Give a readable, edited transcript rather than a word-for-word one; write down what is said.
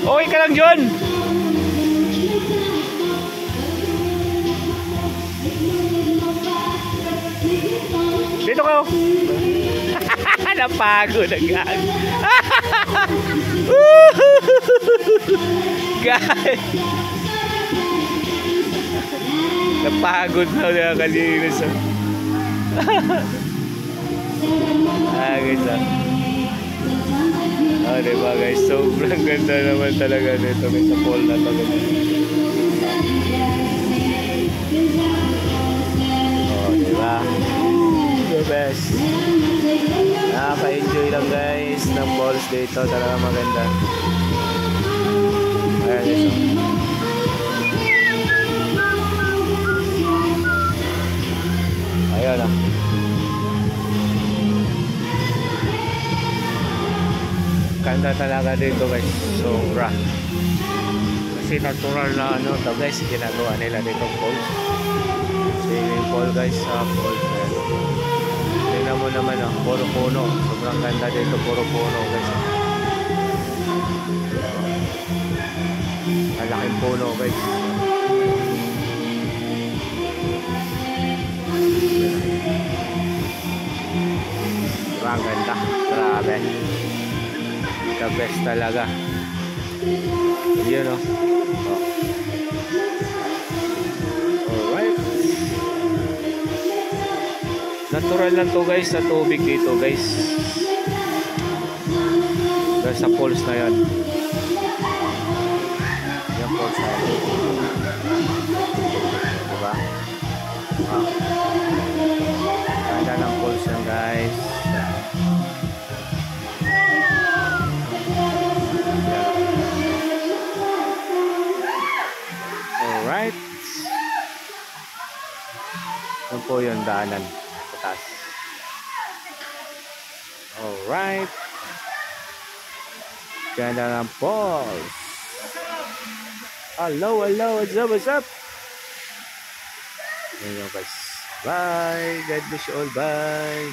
Okay ka lang, John? Dito ka. Napagod ang gag. Gag. Napagod na ulit kalinis. Guys. Diba guys, sobrang ganda naman talaga nito guys, sa pool na to. Diba? The best. Nakaka-enjoy lang guys ng balls dito, talaga maganda. Ayan guys. Ayan lang. Ganda talaga dito guys, sobra. Kasi natural na ano to guys, ginagawa nila dito falls. Swimming pool guys, sa falls. Tingnan mo naman puro puno. Sobrang ganda dito, puro puno guys. Malaking puno guys. Diba, ganda, grabe. The best talaga. Yun alright. Natural lang to guys, sa tubig dito guys. Dahil sa falls na yan. Yan falls na yan. Diba? Ganda ng falls yan guys. Alright. Yun po yung daanan sa taas. Alright. Ganda ng falls. Hello, what's up? Ayun guys. Bye. God bless you all. Bye.